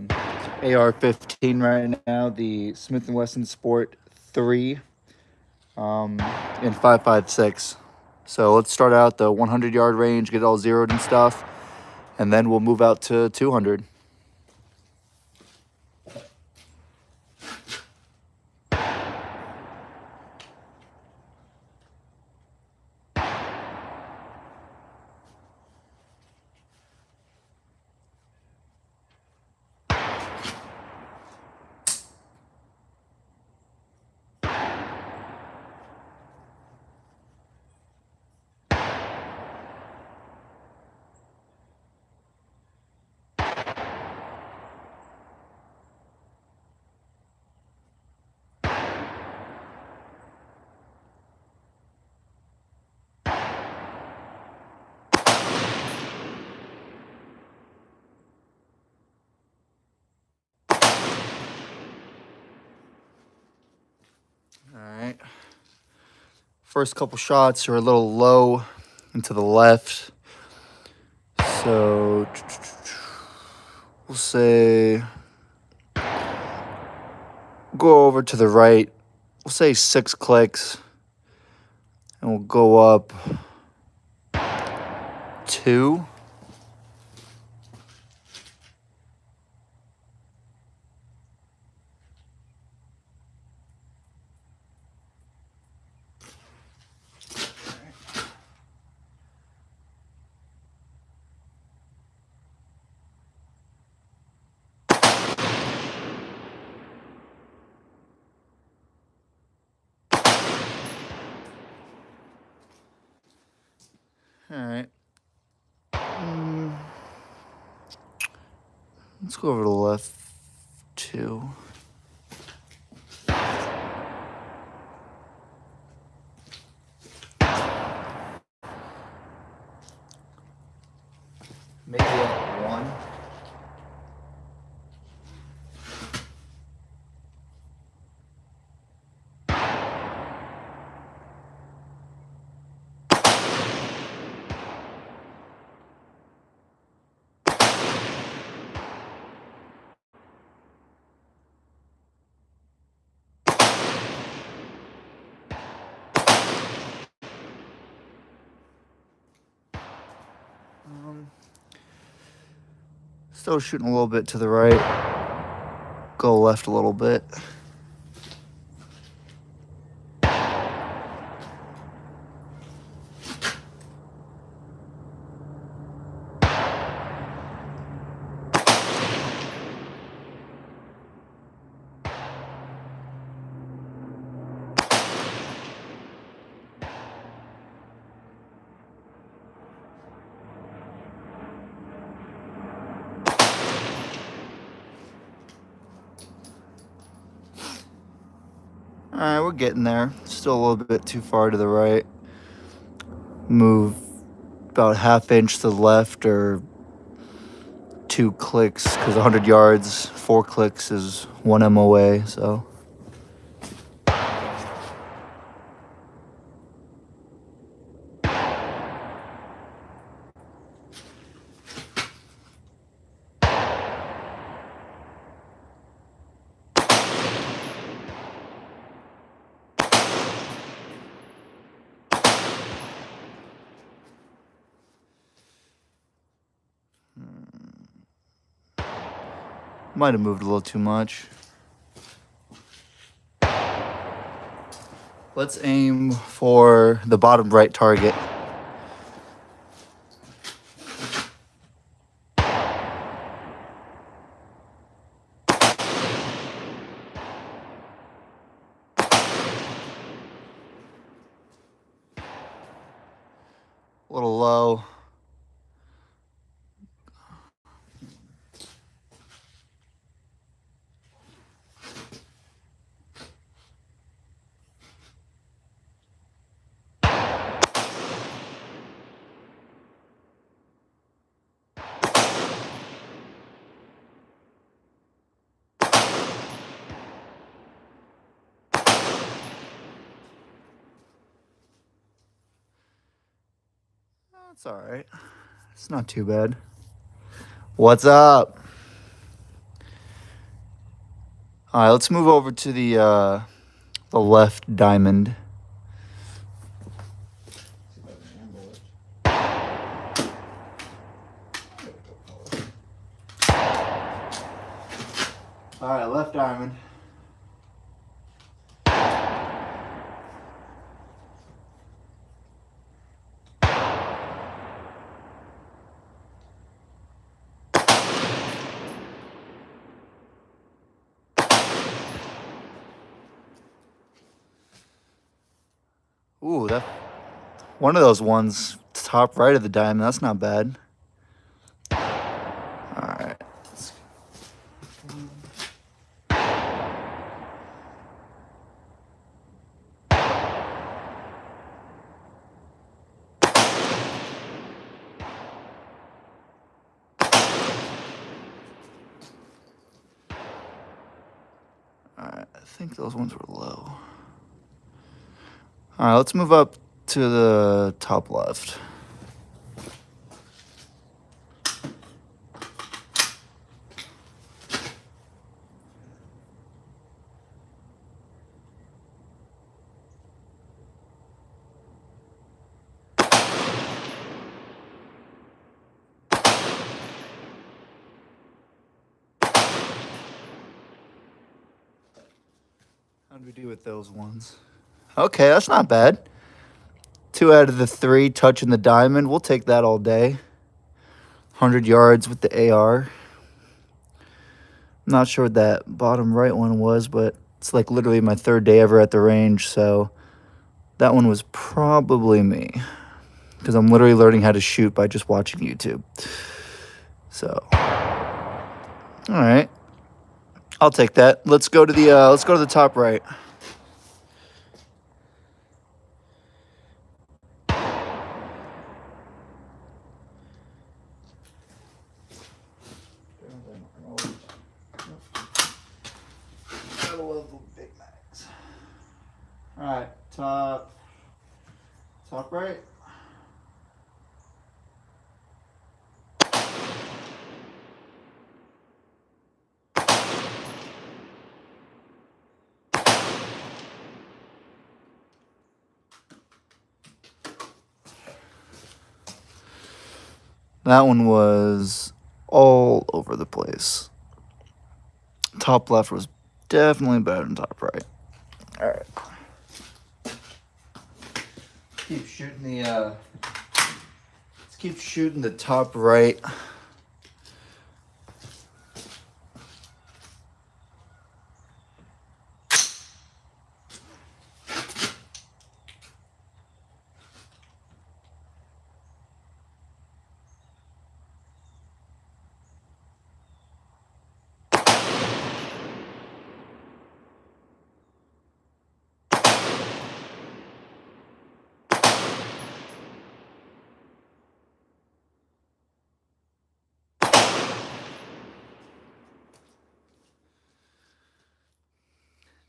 AR-15 right now, the Smith & Wesson Sport 3 in 5.56. So let's start out the 100-yard range, get it all zeroed and stuff, and then we'll move out to 200. All right. First couple shots are a little low and to the left. So we'll say go over to the right. We'll say 6 clicks. And we'll go up 2. All right. Let's go over to the left 2. Maybe up 1. Still shooting a little bit to the right. Go left a little bit. All right, we're getting there. Still a little bit too far to the right. Move about ½ inch to the left or 2 clicks, because 100 yards, 4 clicks is 1 MOA, so. Might have moved a little too much. Let's aim for the bottom right target. A little low. That's all right. It's not too bad. What's up? All right, let's move over to the left diamond. All right, left diamond. Ooh, that one of those ones, top right of the diamond. That's not bad. All right. All right, I think those ones were low. All right, let's move up to the top left. How did we do with those ones? Okay, that's not bad. 2 out of the 3 touching the diamond. We'll take that all day. 100 yards with the AR. Not sure what that bottom right one was, but it's like literally my 3rd day ever at the range, so that one was probably me. Because I'm literally learning how to shoot by just watching YouTube. So, all right. I'll take that. Let's go to the top right. All right, top right. That one was all over the place. Top left was definitely better than top right. All right. Keep shooting let's keep shooting the top right.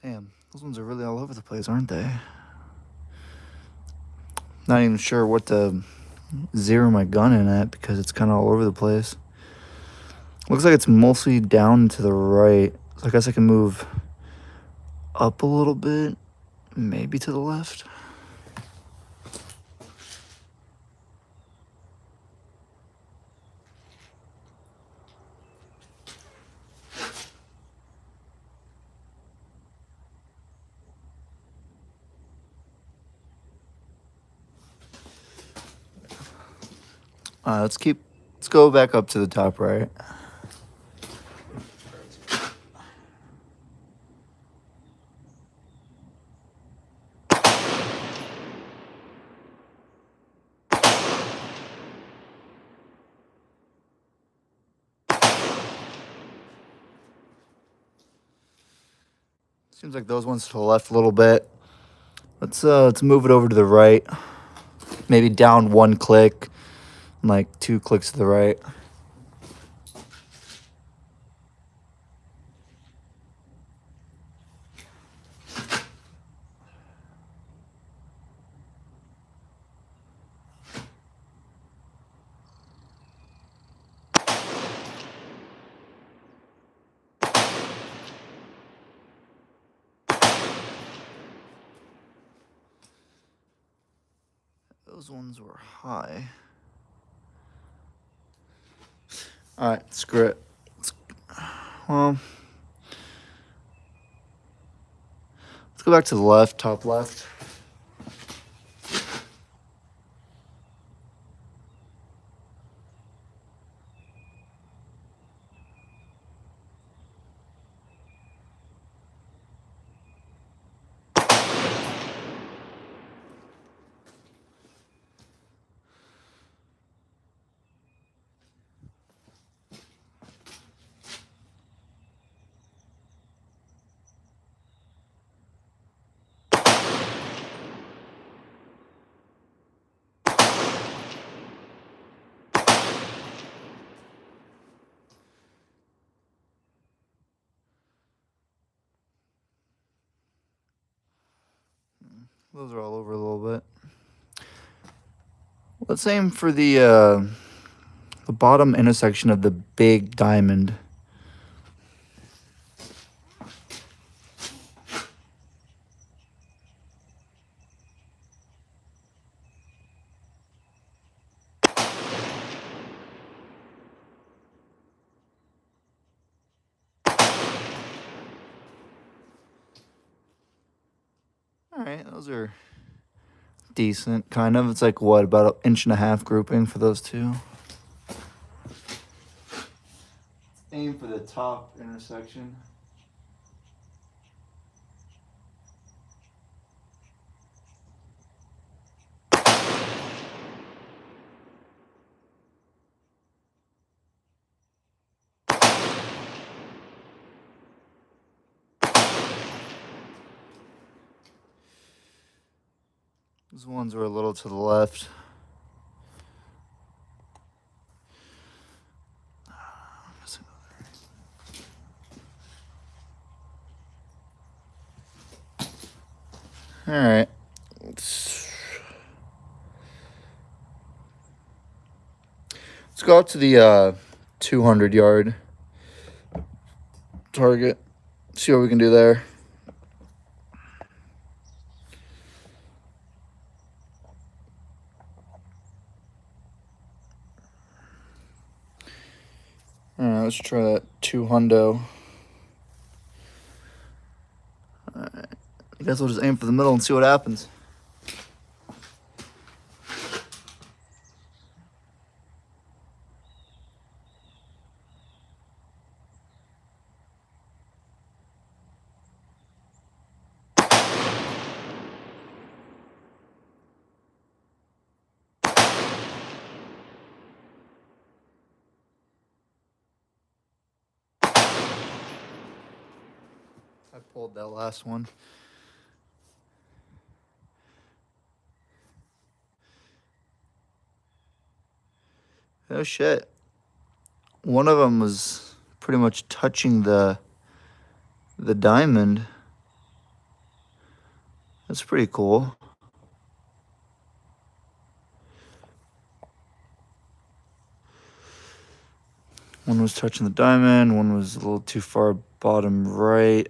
Damn, those ones are really all over the place, aren't they? Not even sure what to zero my gun in at because it's kind of all over the place. Looks like it's mostly down to the right. So I guess I can move up a little bit, maybe to the left. Let's go back up to the top right. Seems like those ones to the left a little bit. Let's move it over to the right. Maybe down 1 click, like 2 clicks to the right. Those ones were high. Alright, screw it. Well, let's go back to the left, top left. Those are all over a little bit. Let's aim for the bottom intersection of the big diamond. Alright, those are decent, kind of. It's like, what, about 1.5 inch grouping for those two? Aim for the top intersection. These ones were a little to the left. Alright. Let's go up to the 200-yard target. See what we can do there. Alright, let's try that 200. Alright. I guess we'll just aim for the middle and see what happens. I pulled that last one. Oh shit. One of them was pretty much touching the diamond. That's pretty cool. One was touching the diamond, one was a little too far bottom right.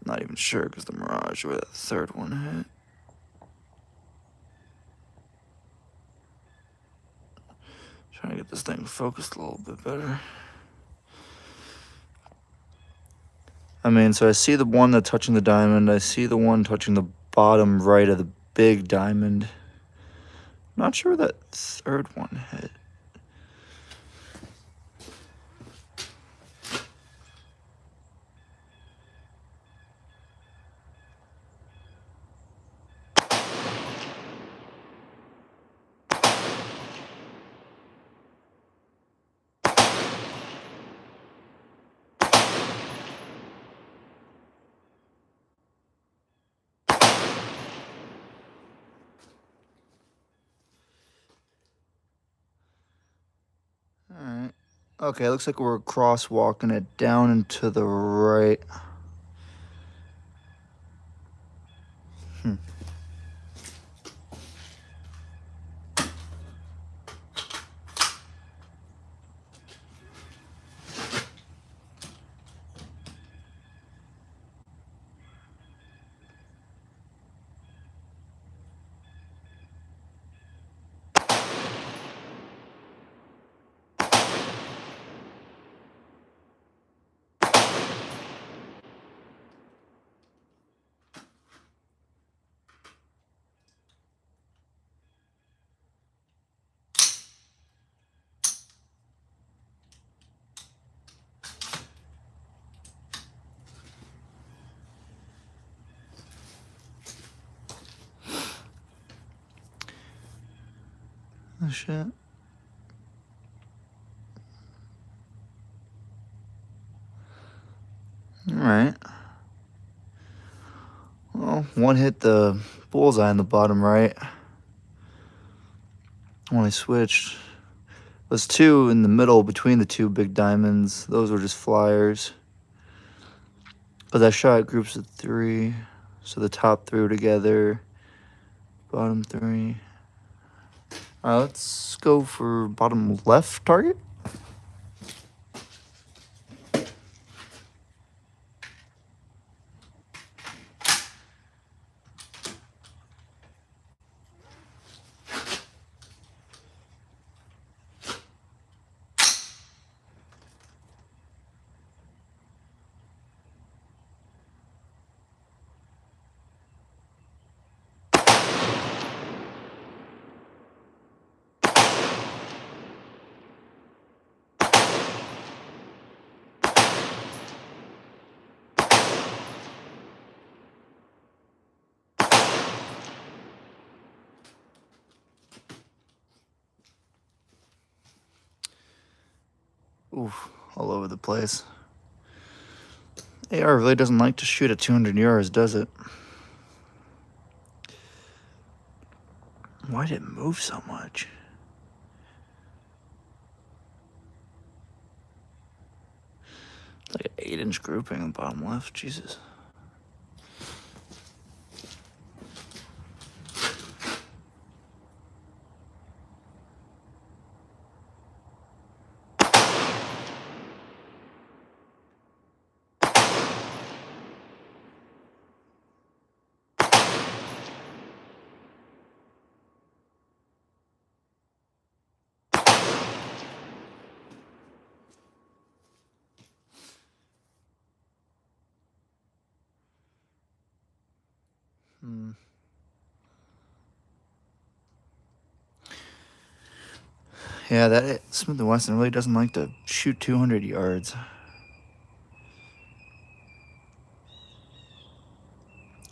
Not even sure because the mirage where that third one hit. Trying to get this thing focused a little bit better. I mean, so I see the one that's touching the diamond. I see the one touching the bottom right of the big diamond. Not sure where that third one hit. Alright. Okay, looks like we're crosswalking it down and to the right. shit. Alright. Well, one hit the bullseye in the bottom right when I switched. There's two in the middle between the two big diamonds. Those were just flyers. But I shot groups of 3. So the top 3 were together. Bottom 3. Alright, let's go for bottom left target. Oof, all over the place. AR really doesn't like to shoot at 200 yards, does it? Why did it move so much? Like an 8-inch grouping on the bottom left. Jesus. Yeah, that Smith & Wesson really doesn't like to shoot 200 yards.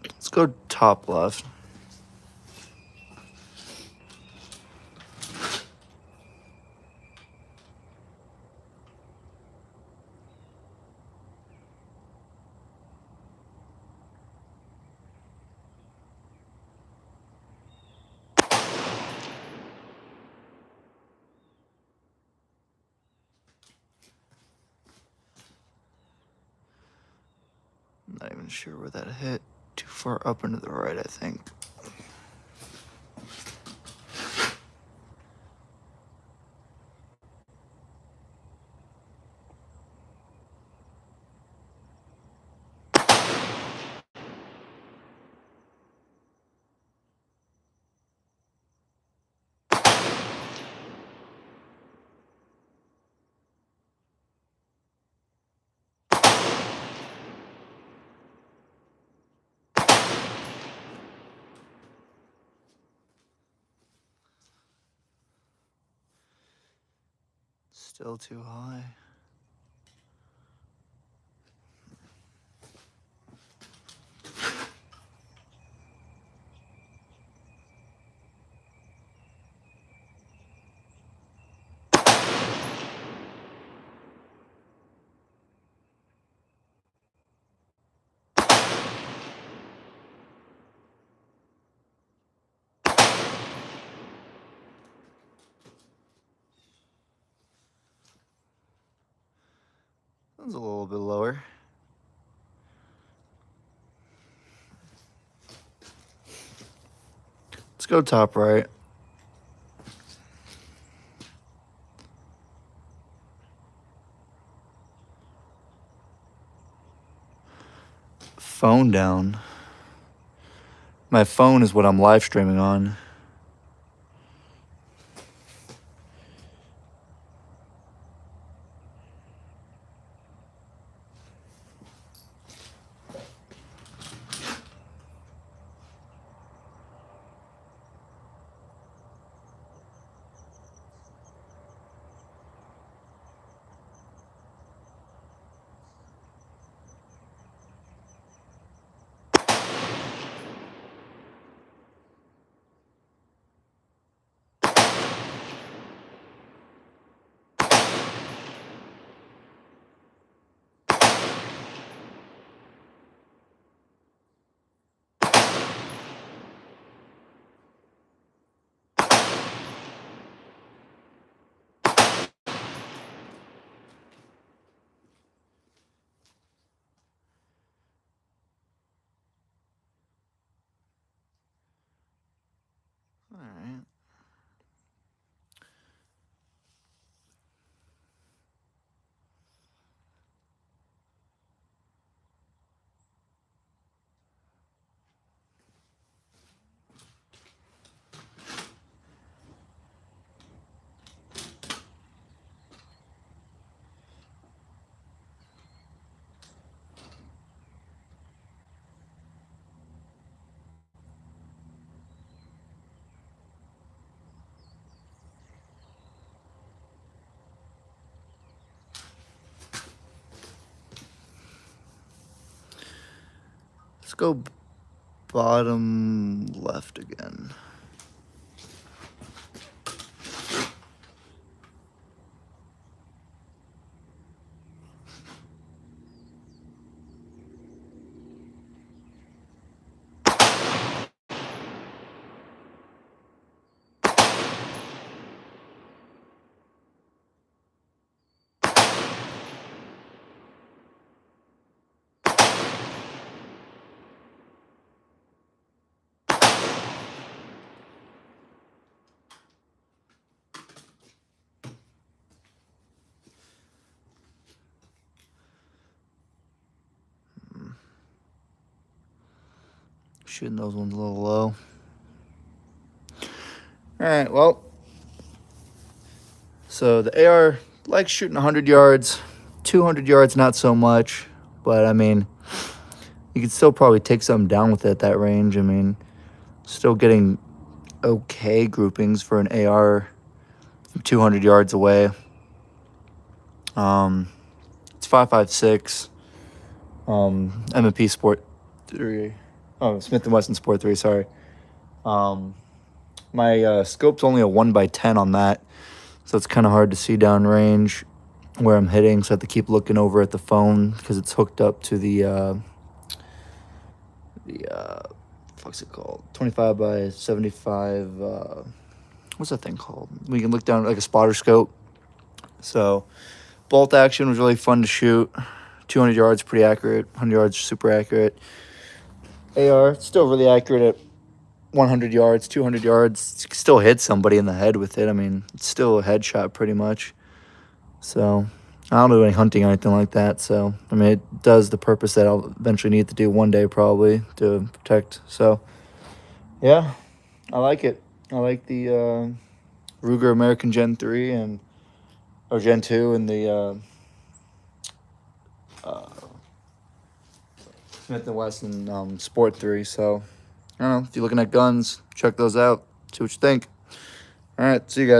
Let's go top left. Not even sure where that hit. Too far up and to the right, I think. Still too high. That was a little bit lower. Let's go top right. Phone down. My phone is what I'm live streaming on. Let's go bottom left again. Shooting those ones a little low. All right, well, so the AR likes shooting 100 yards, 200 yards, not so much. But, I mean, you could still probably take something down with it at that range. I mean, still getting okay groupings for an AR from 200 yards away. It's 5.56. M&P Sport 3. Oh, Smith & Wesson Sport 3, sorry. My scope's only a 1x10 on that, so it's kind of hard to see downrange where I'm hitting, so I have to keep looking over at the phone because it's hooked up to the what's it called? 25x75. What's that thing called? We can look down like a spotter scope. So bolt action was really fun to shoot. 200 yards, pretty accurate. 100 yards, super accurate. AR, still really accurate at 100 yards, 200 yards. You can still hit somebody in the head with it. I mean, it's still a headshot pretty much. So I don't do any hunting or anything like that. So, I mean, it does the purpose that I'll eventually need to do one day probably to protect. So, yeah, I like it. I like the Ruger American Gen 3 or Gen 2 and the Smith & Wesson Sport 3. So, I don't know. If you're looking at guns, check those out. See what you think. All right, see you guys.